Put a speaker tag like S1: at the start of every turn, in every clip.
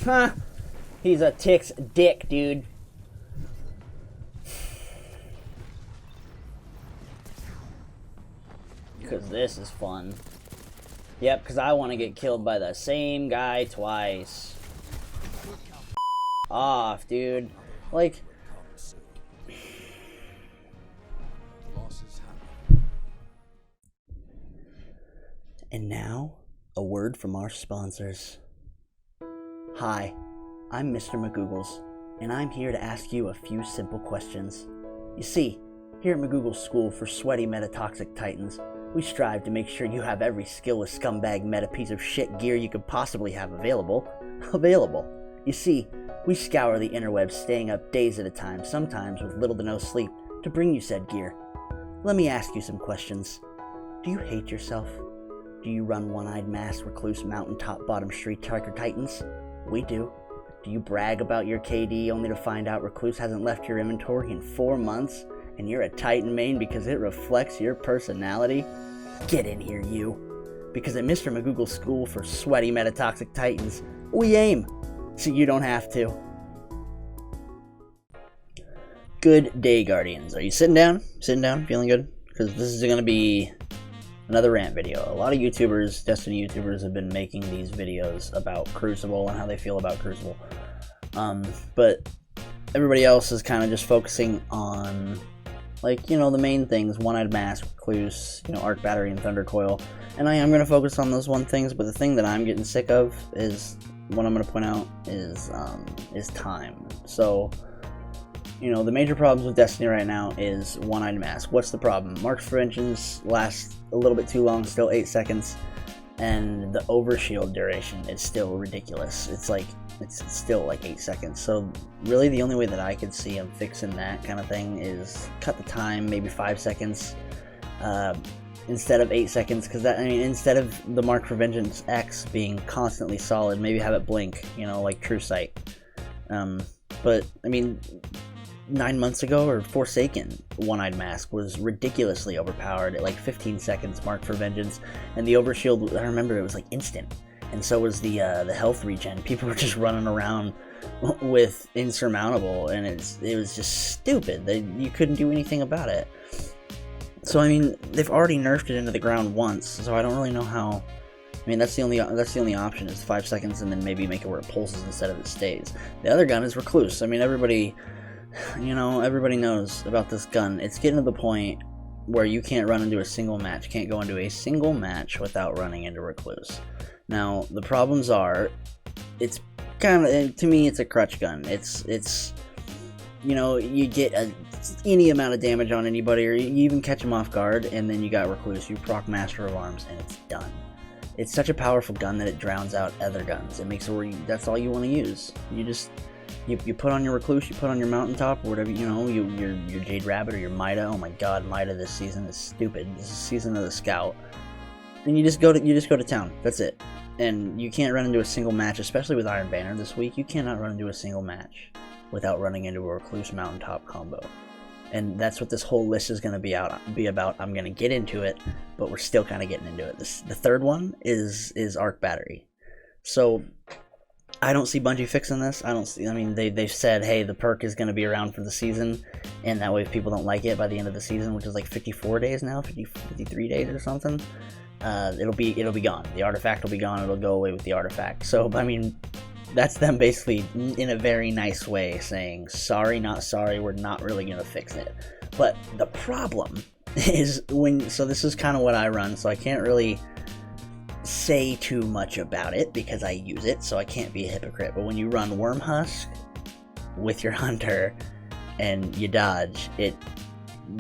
S1: Huh. He's a tick's dick, dude. Because this is fun. Yep, because I want to get killed by the same guy twice. Off, dude. Like... And now, a word from our sponsors. Hi, I'm Mr. McGoogles, and I'm here to ask you a few simple questions. You see, here at McGoogle's School for Sweaty Metatoxic Titans, we strive to make sure you have every skillless scumbag meta piece of shit gear you could possibly have available. You see, we scour the interwebs staying up days at a time, sometimes with little to no sleep, to bring you said gear. Let me ask you some questions. Do you hate yourself? Do you run one-eyed masked recluse mountaintop bottom street striker titans? We do. Do you brag about your KD only to find out recluse hasn't left your inventory in 4 months and you're a titan main because it reflects your personality? Get in here, you. Because at Mr. McGoogle's School for Sweaty Metatoxic Titans, we aim so you don't have to. Good day, Guardians. Are you sitting down? Sitting down? Feeling good? Because this is going to be another rant video. A lot of YouTubers, Destiny YouTubers, have been making these videos about Crucible and how they feel about Crucible. But everybody else is kind of just focusing on, like, you know, the main things: One-Eyed Mask, Recluse, you know, Arc Battery, and Thunder Coil. And I am going to focus on those one things, but the thing that I'm getting sick of is, what I'm going to point out is time. So, you know, the major problems with Destiny right now is One-Eyed Mask. What's the problem? Mark preventions last a little bit too long, still 8 seconds, and the overshield duration is still ridiculous. It's still like 8 seconds. So really the only way that I could see them fixing that kind of thing is cut the time, maybe 5 seconds instead of 8 seconds, because that, I mean, instead of the Mark Preventions X being constantly solid, maybe have it blink, you know, like True Sight. But I mean, 9 months ago, or Forsaken One-Eyed Mask was ridiculously overpowered at like 15 seconds Mark for Vengeance, and the overshield, I remember it was like instant, and so was the health regen. People were just running around with Insurmountable, and it was just stupid. You couldn't do anything about it. So I mean, they've already nerfed it into the ground once, so I don't really know how. I mean, that's the only option, is 5 seconds, and then maybe make it where it pulses instead of it stays. The other gun is Recluse. I mean, everybody knows about this gun. It's getting to the point where you can't run into a single match, can't go into a single match without running into Recluse. Now, the problems are, it's kind of, to me, it's a crutch gun. It's you know, you get any amount of damage on anybody, or you even catch them off guard, and then you got Recluse, you proc Master of Arms, and it's done. It's such a powerful gun that it drowns out other guns. It makes it where that's all you want to use. You put on your Recluse, you put on your Mountaintop, or whatever, you know, your Jade Rabbit or your Mida. Oh my god, Mida this season is stupid. This is season of the Scout. And you just go to town. That's it. And you can't run into a single match, especially with Iron Banner this week. You cannot run into a single match without running into a Recluse Mountaintop combo. And that's what this whole list is going to be about. I'm going to get into it, but we're still kind of getting into it. The third one is Arc Battery. So I don't see Bungie fixing this. I mean, they've said, hey, the perk is going to be around for the season, and that way if people don't like it by the end of the season, which is like 54 days now, 53 days or something, it'll be gone. The artifact will be gone. It'll go away with the artifact. So, I mean, that's them basically in a very nice way saying, sorry, not sorry, we're not really going to fix it. But the problem is so this is kind of what I run, so I can't really say too much about it because I use it, so I can't be a hypocrite. But when you run Worm Husk with your Hunter and you dodge it,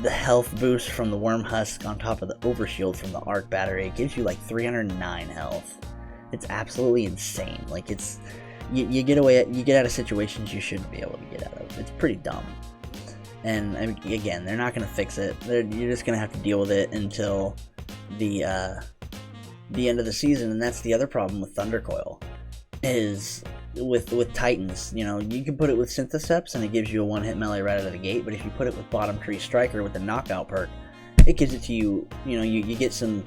S1: the health boost from the Worm Husk on top of the overshield from the Arc Battery, it gives you like 309 health. It's absolutely insane. Like, it's you get out of situations you shouldn't be able to get out of. It's pretty dumb. And I mean, again, they're not going to fix it. You're just going to have to deal with it until the end of the season. And that's the other problem with Thunder Coil, is with Titans. You know, you can put it with Syntheseps and it gives you a one-hit melee right out of the gate, but if you put it with Bottom Tree Striker with the knockout perk, it gives it to you. You know, you get some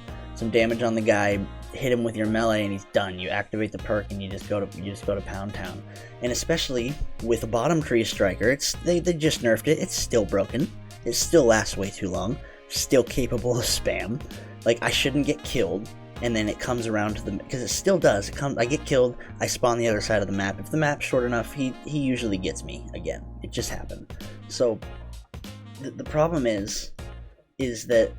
S1: damage on the guy hit him with your melee and he's done. You activate the perk and you just go to Pound Town. And especially with a bottom tree striker, they just nerfed it. It's still broken. It still lasts way too long. Still capable of spam. Like, I shouldn't get killed, and then it comes around to the, because it still does. I get killed, I spawn the other side of the map. If the map's short enough, he usually gets me again. It just happened. So the problem is that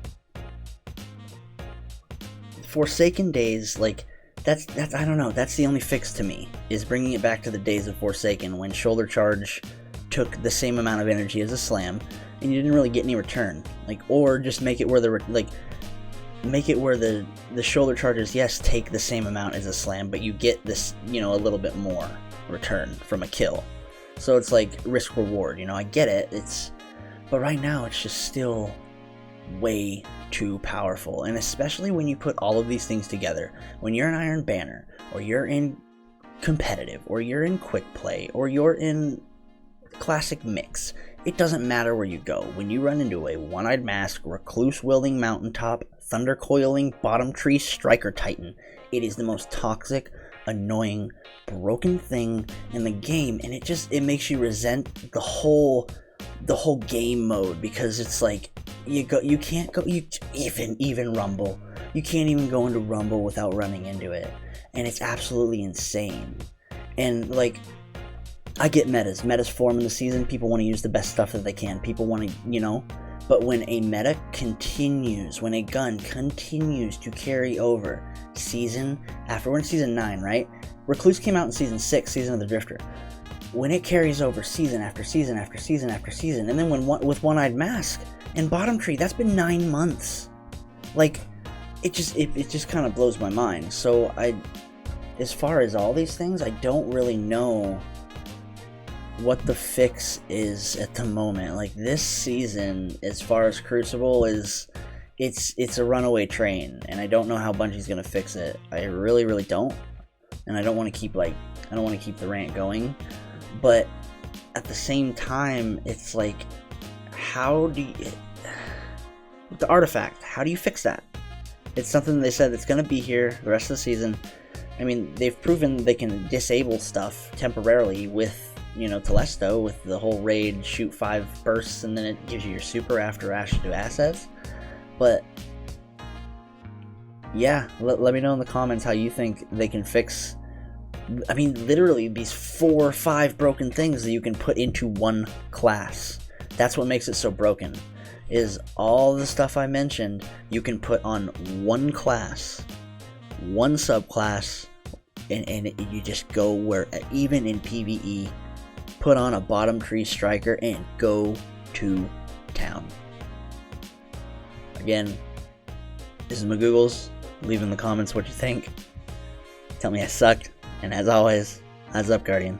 S1: Forsaken days, like, that's I don't know, that's the only fix to me, is bringing it back to the days of Forsaken, when shoulder charge took the same amount of energy as a slam, and you didn't really get any return. Like, or just make it where the shoulder charges, yes, take the same amount as a slam, but you get this, a little bit more return from a kill. So it's like risk reward, I get it. But right now it's just still way too powerful, and especially when you put all of these things together. When you're in Iron Banner, or you're in competitive, or you're in quick play, or you're in classic mix, it doesn't matter where you go. When you run into a one-eyed mask, recluse wielding mountaintop, thunder coiling bottom tree striker titan, it is the most toxic, annoying, broken thing in the game, and it makes you resent the whole game mode, because it's like you can't go even Rumble. You can't even go into Rumble without running into it, and it's absolutely insane. And like, I get metas form in the season. People want to use the best stuff that they can. People want to, but when a meta continues, when a gun continues to carry over season after, we're in season 9, right? Recluse came out in season 6, Season of the Drifter. When it carries over season after season after season after season, and then with One-Eyed Mask and Bottom Tree, that's been 9 months. Like, it just kind of blows my mind. So as far as all these things, I don't really know what the fix is at the moment. Like, this season, as far as Crucible is, it's a runaway train, and I don't know how Bungie's gonna fix it. I really, really don't, and I don't want to keep the rant going, but at the same time, it's like, with the artifact, how do you fix that? It's something they said that's gonna be here the rest of the season. I mean, they've proven they can disable stuff temporarily with, Telesto, with the whole raid, shoot 5 bursts, and then it gives you your super after do assets. But yeah, let me know in the comments how you think they can fix, I mean, literally these 4 or 5 broken things that you can put into one class. That's what makes it so broken, is all the stuff I mentioned you can put on one class, one subclass, and you just go where, even in PvE, put on a bottom tree striker and go to town. Again, this is McGoogles. Leave in the comments what you think. Tell me I sucked. And as always, heads up, Guardian.